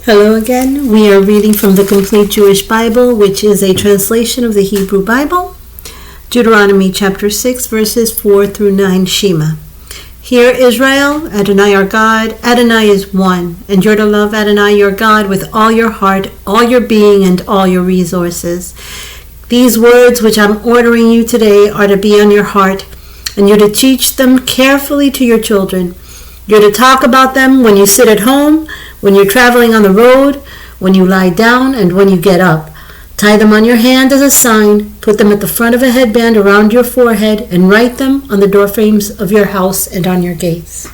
Hello again. We are reading from the Complete Jewish Bible, which is a translation of the Hebrew Bible. Deuteronomy chapter 6, verses 4 through 9, Shema. Hear Israel, Adonai our God, Adonai is one, and you're to love Adonai your God with all your heart, all your being, and all your resources. These words which I'm ordering you today are to be on your heart, and you're to teach them carefully to your children. You're to talk about them when you sit at home, when you're traveling on the road, when you lie down, and when you get up. Tie them on your hand as a sign, put them at the front of a headband around your forehead, and write them on the doorframes of your house and on your gates.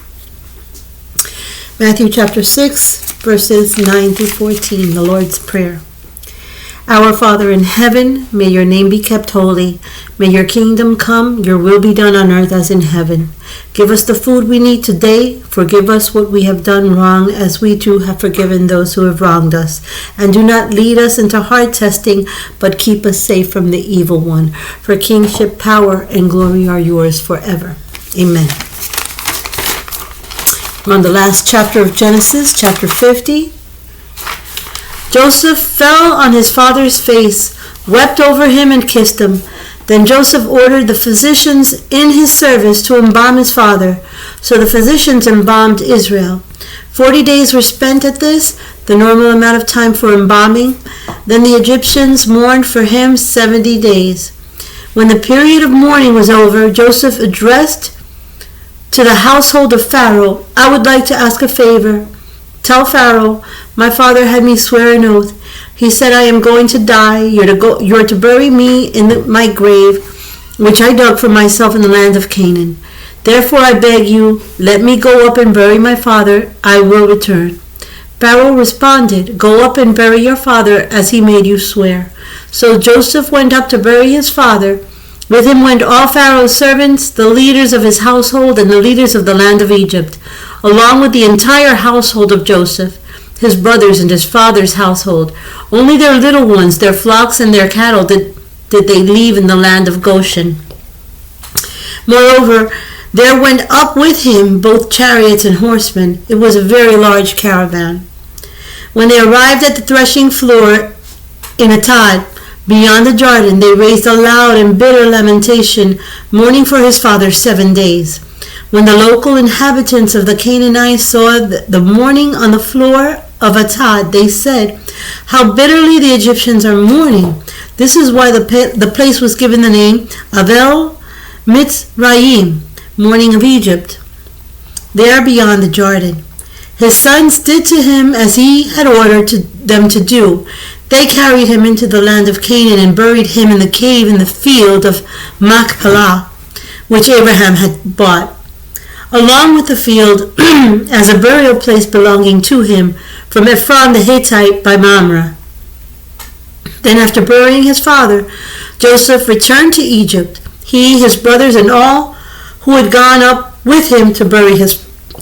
Matthew chapter 6, verses 9 through 14, the Lord's Prayer. Our Father in heaven, may your name be kept holy. May your kingdom come, your will be done on earth as in heaven. Give us the food we need today. Forgive us what we have done wrong, as we too have forgiven those who have wronged us. And do not lead us into hard testing, but keep us safe from the evil one. For kingship, power, and glory are yours forever. Amen. We're on the last chapter of Genesis, chapter 50. Joseph fell on his father's face, wept over him, and kissed him. Then Joseph ordered the physicians in his service to embalm his father. So the physicians embalmed Israel. 40 days were spent at this, the normal amount of time for embalming. Then the Egyptians mourned for him 70 days. When the period of mourning was over, Joseph addressed to the household of Pharaoh, "I would like to ask a favor. Tell Pharaoh, my father had me swear an oath. He said, I am going to die. You're to bury me in my grave, which I dug for myself in the land of Canaan. Therefore I beg you, let me go up and bury my father. I will return." Pharaoh responded, "Go up and bury your father as he made you swear." So Joseph went up to bury his father. With him went all Pharaoh's servants, the leaders of his household, and the leaders of the land of Egypt, along with the entire household of Joseph, his brothers and his father's household. Only their little ones, their flocks and their cattle did they leave in the land of Goshen. Moreover, there went up with him both chariots and horsemen. It was a very large caravan. When they arrived at the threshing floor in Atad, beyond the Jordan, they raised a loud and bitter lamentation, mourning for his father 7 days. When the local inhabitants of the Canaanites saw the mourning on the floor of Atad, they said, "How bitterly the Egyptians are mourning." This is why the place was given the name Avel Mitzrayim, mourning of Egypt, there beyond the Jordan. His sons did to him as he had ordered them to do. They carried him into the land of Canaan and buried him in the cave in the field of Machpelah, which Abraham had bought, along with the field as a burial place belonging to him, from Ephron the Hittite by Mamre. Then after burying his father, Joseph returned to Egypt, he, his brothers, and all who had gone up with him to bury his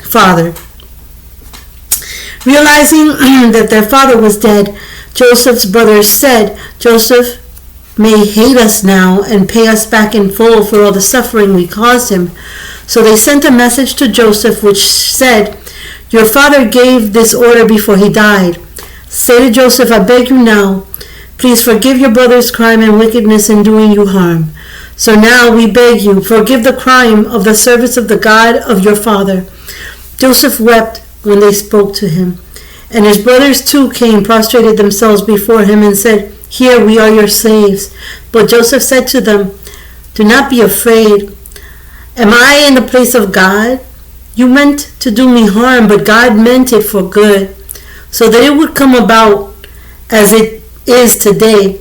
father. Realizing that their father was dead, Joseph's brothers said, "Joseph may hate us now and pay us back in full for all the suffering we caused him." So they sent a message to Joseph which said, "Your father gave this order before he died. Say to Joseph, I beg you now, please forgive your brother's crime and wickedness in doing you harm. So now we beg you, forgive the crime of the servants of the God of your father." Joseph wept when they spoke to him. And his brothers too came, prostrated themselves before him, and said, "Here we are your slaves." But Joseph said to them, "Do not be afraid. Am I in the place of God? You meant to do me harm, but God meant it for good, so that it would come about as it is today,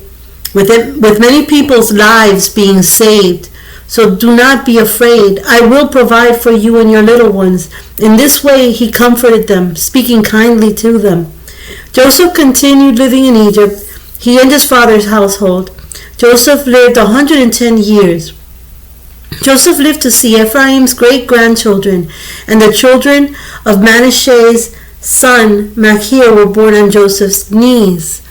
with many people's lives being saved. So do not be afraid. I will provide for you and your little ones." In this way he comforted them, speaking kindly to them. Joseph continued living in Egypt, he and his father's household. Joseph lived 110 years. Joseph lived to see Ephraim's great-grandchildren, and the children of Manasseh's son Machir were born on Joseph's knees.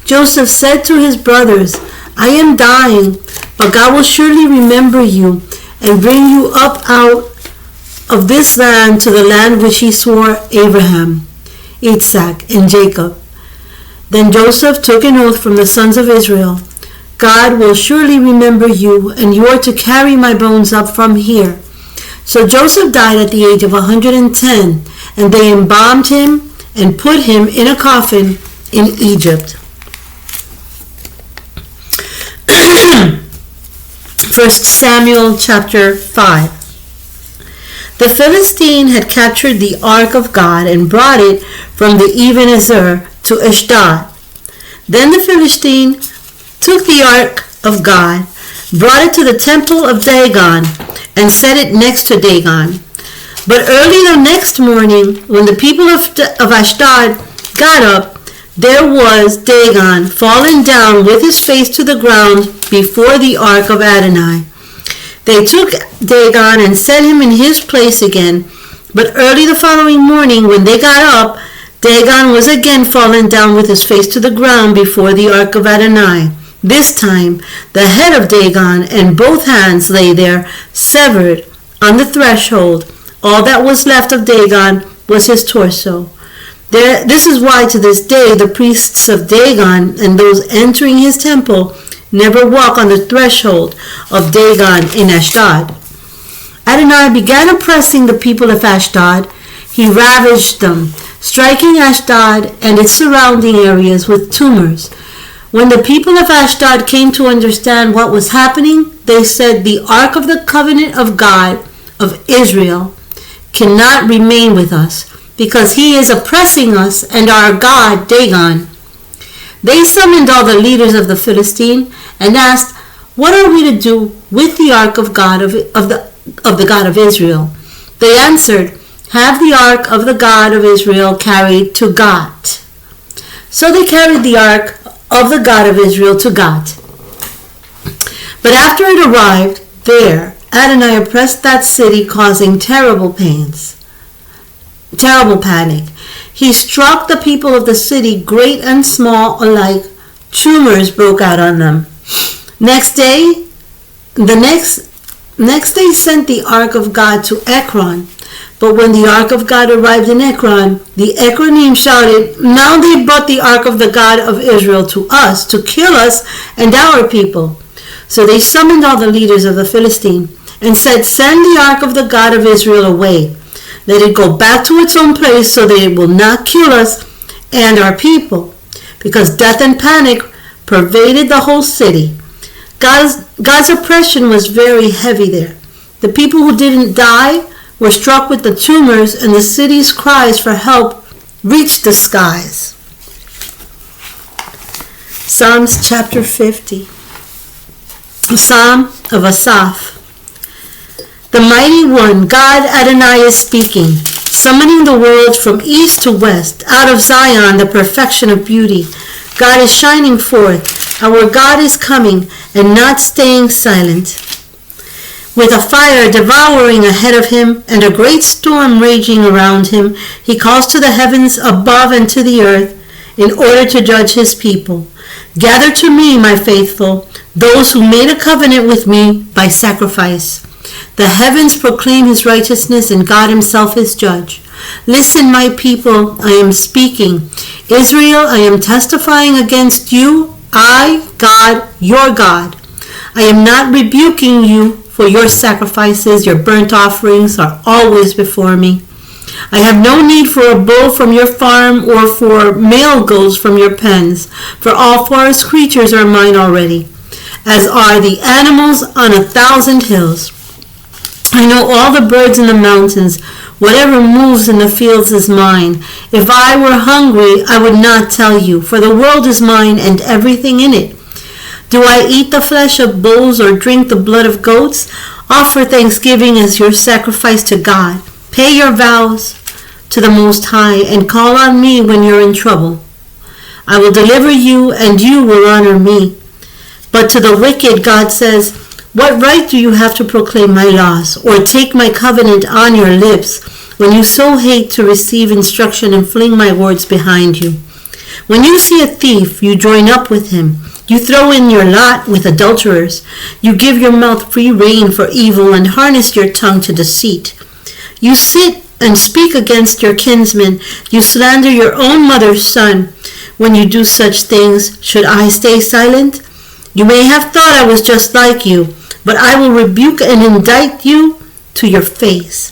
Joseph said to his brothers, "I am dying, but God will surely remember you and bring you up out of this land to the land which he swore Abraham, Isaac, and Jacob. Then Joseph took an oath from the sons of Israel. God will surely remember you, and you are to carry my bones up from here. So Joseph died at the age of 110, and they embalmed him and put him in a coffin in Egypt. 1 Samuel chapter 5. The Philistine had captured the ark of God and brought it from the Ebenezer to Ashdod. Then the Philistine took the ark of God, brought it to the temple of Dagon, and set it next to Dagon. But early the next morning, when the people of Ashdod got up, there was Dagon fallen down with his face to the ground before the ark of Adonai. They took Dagon and set him in his place again. But early the following morning, when they got up, Dagon was again fallen down with his face to the ground before the ark of Adonai. This time, the head of Dagon and both hands lay there, severed on the threshold. All that was left of Dagon was his torso. This is why to this day the priests of Dagon and those entering his temple never walk on the threshold of Dagon in Ashdod. Adonai began oppressing the people of Ashdod. He ravaged them, striking Ashdod and its surrounding areas with tumors. When the people of Ashdod came to understand what was happening, they said, "The ark of the covenant of God of Israel cannot remain with us, because he is oppressing us and our God Dagon." They summoned all the leaders of the Philistine and asked, "What are we to do with the ark of God of the God of Israel?" They answered, "Have the ark of the God of Israel carried to Gat." So they carried the ark of the God of Israel to Gat. But after it arrived there, Adonai oppressed that city, causing terrible panic. He struck the people of the city, great and small alike. Tumors broke out on them. The next day sent the ark of God to Ekron. But when the ark of God arrived in Ekron, the Ekronim shouted, "Now they brought the ark of the God of Israel to us, to kill us and our people." So they summoned all the leaders of the Philistine and said, "Send the ark of the God of Israel away. Let it go back to its own place so that it will not kill us and our people," because death and panic pervaded the whole city. God's oppression was very heavy there. The people who didn't die were struck with the tumors, and the city's cries for help reached the skies. Psalms chapter 50. Psalm of Asaph. The mighty one, God Adonai, is speaking, summoning the world from east to west. Out of Zion, the perfection of beauty, God is shining forth. Our God is coming and not staying silent. With a fire devouring ahead of him and a great storm raging around him, he calls to the heavens above and to the earth in order to judge his people. "Gather to me, my faithful, those who made a covenant with me by sacrifice." The heavens proclaim his righteousness, and God himself is judge. "Listen, my people, I am speaking. Israel, I am testifying against you. I, God, your God. I am not rebuking you, for your sacrifices, your burnt offerings are always before me. I have no need for a bull from your farm or for male goats from your pens, for all forest creatures are mine already, as are the animals on 1,000 hills. I know all the birds in the mountains. Whatever moves in the fields is mine. If I were hungry, I would not tell you, for the world is mine and everything in it. Do I eat the flesh of bulls or drink the blood of goats? Offer thanksgiving as your sacrifice to God. Pay your vows to the Most High and call on me when you're in trouble. I will deliver you and you will honor me. But to the wicked, God says, what right do you have to proclaim my laws or take my covenant on your lips when you so hate to receive instruction and fling my words behind you? When you see a thief, you join up with him. You throw in your lot with adulterers. You give your mouth free rein for evil and harness your tongue to deceit. You sit and speak against your kinsman. You slander your own mother's son. When you do such things, should I stay silent? You may have thought I was just like you, but I will rebuke and indict you to your face.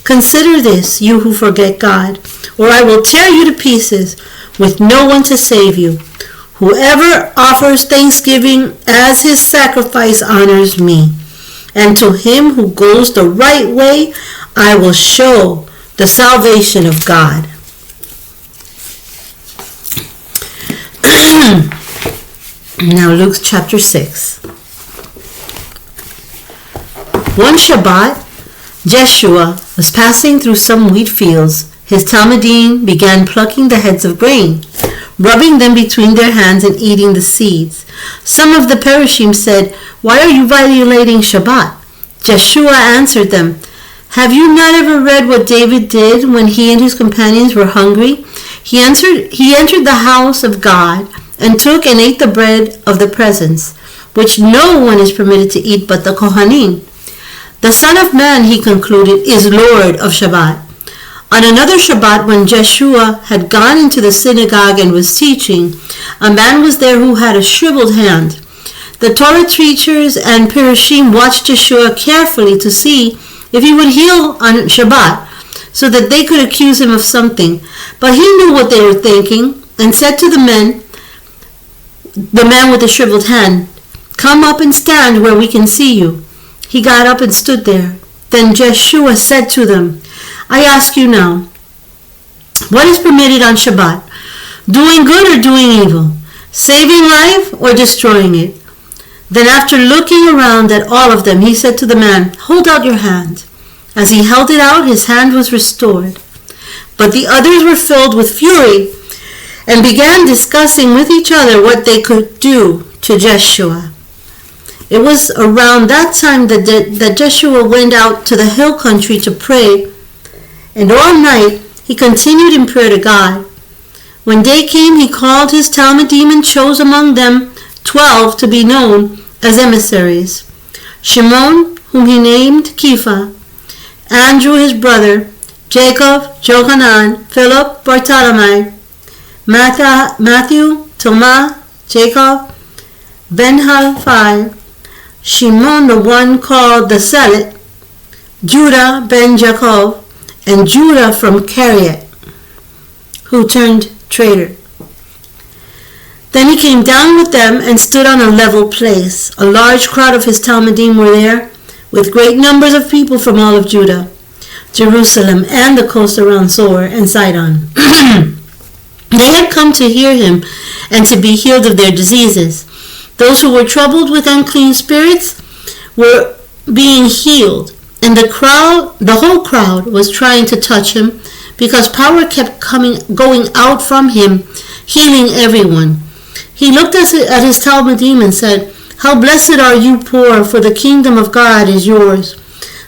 Consider this, you who forget God, or I will tear you to pieces with no one to save you. Whoever offers thanksgiving as his sacrifice honors me, and to him who goes the right way, I will show the salvation of God. Now Luke chapter 6. One Shabbat, Jeshua was passing through some wheat fields. His Talmidim began plucking the heads of grain, rubbing them between their hands and eating the seeds. Some of the Perishim said, "Why are you violating Shabbat?" Jeshua answered them, "Have you not ever read what David did when he and his companions were hungry? He entered the house of God and took and ate the bread of the presence, which no one is permitted to eat but the Kohanim. The Son of Man," he concluded, "is Lord of Shabbat." On another Shabbat, when Jeshua had gone into the synagogue and was teaching, a man was there who had a shriveled hand. The Torah teachers and Perishim watched Jeshua carefully to see if he would heal on Shabbat, so that they could accuse him of something. But he knew what they were thinking, and said to the man with the shriveled hand, "Come up and stand where we can see you." He got up and stood there. Then Jeshua said to them, "I ask you now, what is permitted on Shabbat? Doing good or doing evil? Saving life or destroying it?" Then after looking around at all of them, he said to the man, "Hold out your hand." As he held it out, his hand was restored. But the others were filled with fury and began discussing with each other what they could do to Jeshua. It was around that time that Jeshua went out to the hill country to pray, and all night he continued in prayer to God. When day came, he called his Talmidim and chose among them 12 to be known as emissaries: Shimon, whom he named Kepha, Andrew his brother, Jacob, Johanan, Philip, Bartholomew, Matthew, Thomas, Jacob, Ben-Halphi, Shimon the one called the Zealot, Judah ben Jacob, and Judah from Keriot, who turned traitor. Then he came down with them and stood on a level place. A large crowd of his Talmidim were there, with great numbers of people from all of Judah, Jerusalem, and the coast around Zoar and Sidon. They had come to hear him and to be healed of their diseases. Those who were troubled with unclean spirits were being healed, and the whole crowd was trying to touch him, because power kept going out from him, healing everyone. He looked at his Talmidim and said, "How blessed are you poor, for the kingdom of God is yours.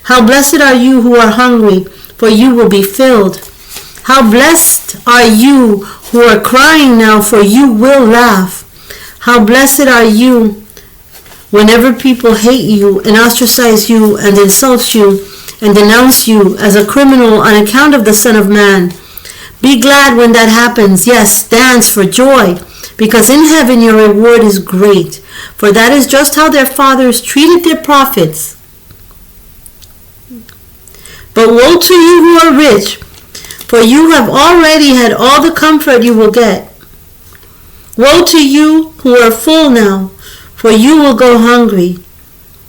How blessed are you who are hungry, for you will be filled. How blessed are you who are crying now, for you will laugh. How blessed are you whenever people hate you and ostracize you and insult you and denounce you as a criminal on account of the Son of Man. Be glad when that happens. Yes, dance for joy, because in heaven your reward is great, for that is just how their fathers treated their prophets. But woe to you who are rich, for you have already had all the comfort you will get. Woe to you who are full now, for you will go hungry.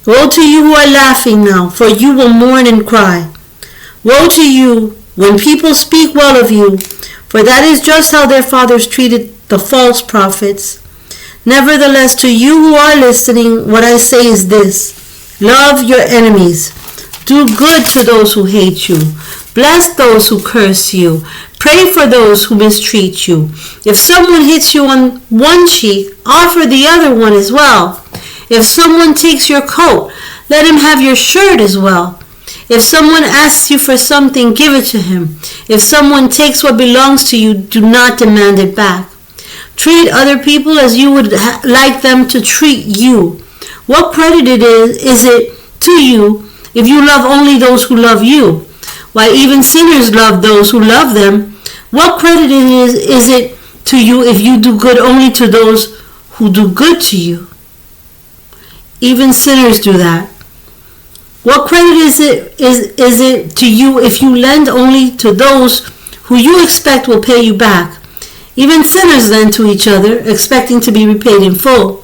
Woe to you who are laughing now, for you will mourn and cry. Woe to you when people speak well of you, for that is just how their fathers treated the false prophets. Nevertheless, to you who are listening, what I say is this: love your enemies. Do good to those who hate you. Bless those who curse you. Pray for those who mistreat you. If someone hits you on one cheek, offer the other one as well. If someone takes your coat, let him have your shirt as well. If someone asks you for something, give it to him. If someone takes what belongs to you, do not demand it back. Treat other people as you would like them to treat you. What credit is it to you if you love only those who love you? Why, even sinners love those who love them. What credit is it to you if you do good only to those who do good to you? Even sinners do that. What credit is it to you if you lend only to those who you expect will pay you back? Even sinners lend to each other, expecting to be repaid in full.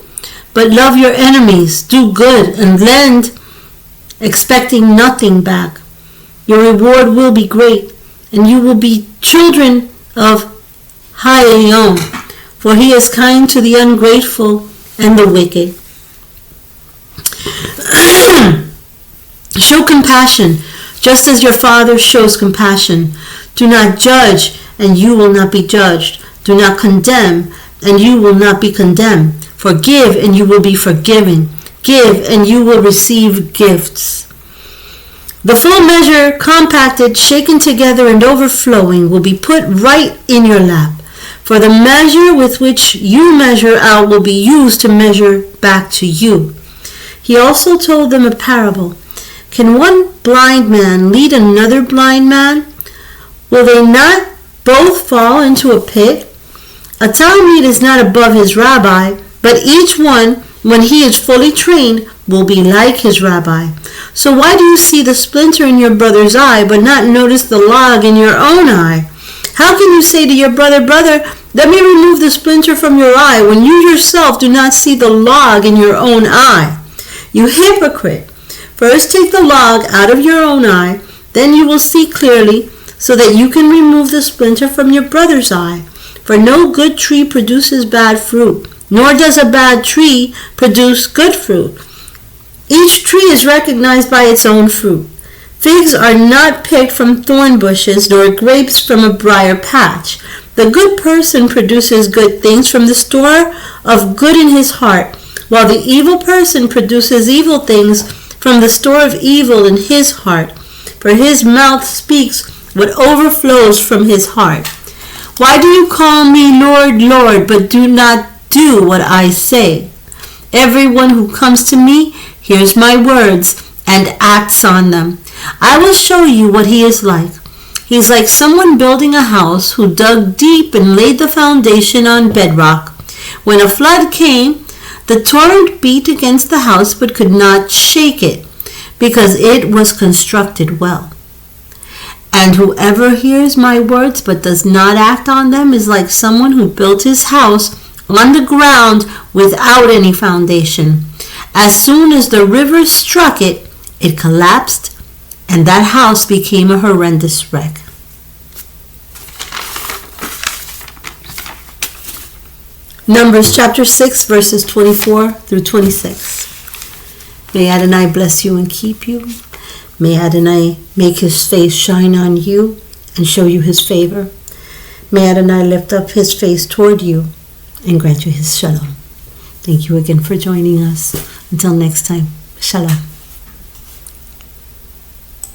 But love your enemies, do good, and lend, expecting nothing back. Your reward will be great, and you will be children of High Elyon, for he is kind to the ungrateful and the wicked. Show compassion, just as your Father shows compassion. Do not judge, and you will not be judged. Do not condemn, and you will not be condemned. Forgive, and you will be forgiven. Give, and you will receive gifts. The full measure, compacted, shaken together, and overflowing, will be put right in your lap. For the measure with which you measure out will be used to measure back to you. He also told them a parable. Can one blind man lead another blind man? Will they not both fall into a pit? A talmid is not above his rabbi, but each one, when he is fully trained, will be like his rabbi. So why do you see the splinter in your brother's eye, but not notice the log in your own eye? How can you say to your brother, Brother, let me remove the splinter from your eye, when you yourself do not see the log in your own eye? You hypocrite! First take the log out of your own eye, then you will see clearly, so that you can remove the splinter from your brother's eye. For no good tree produces bad fruit, nor does a bad tree produce good fruit. Each tree is recognized by its own fruit. Figs are not picked from thorn bushes, nor grapes from a briar patch. The good person produces good things from the store of good in his heart, while the evil person produces evil things from the store of evil in his heart. For his mouth speaks what overflows from his heart. Why do you call me Lord, Lord, but do not do what I say? Everyone who comes to me hears my words and acts on them. I will show you what he is like. He is like someone building a house who dug deep and laid the foundation on bedrock. When a flood came, the torrent beat against the house but could not shake it, because it was constructed well. And whoever hears my words but does not act on them is like someone who built his house on the ground without any foundation. As soon as the river struck it, it collapsed, and that house became a horrendous wreck. Numbers chapter 6, verses 24 through 26. May Adonai bless you and keep you. May Adonai make his face shine on you and show you his favor. May Adonai lift up his face toward you and grant you his shalom. Thank you again for joining us. Until next time, shalom.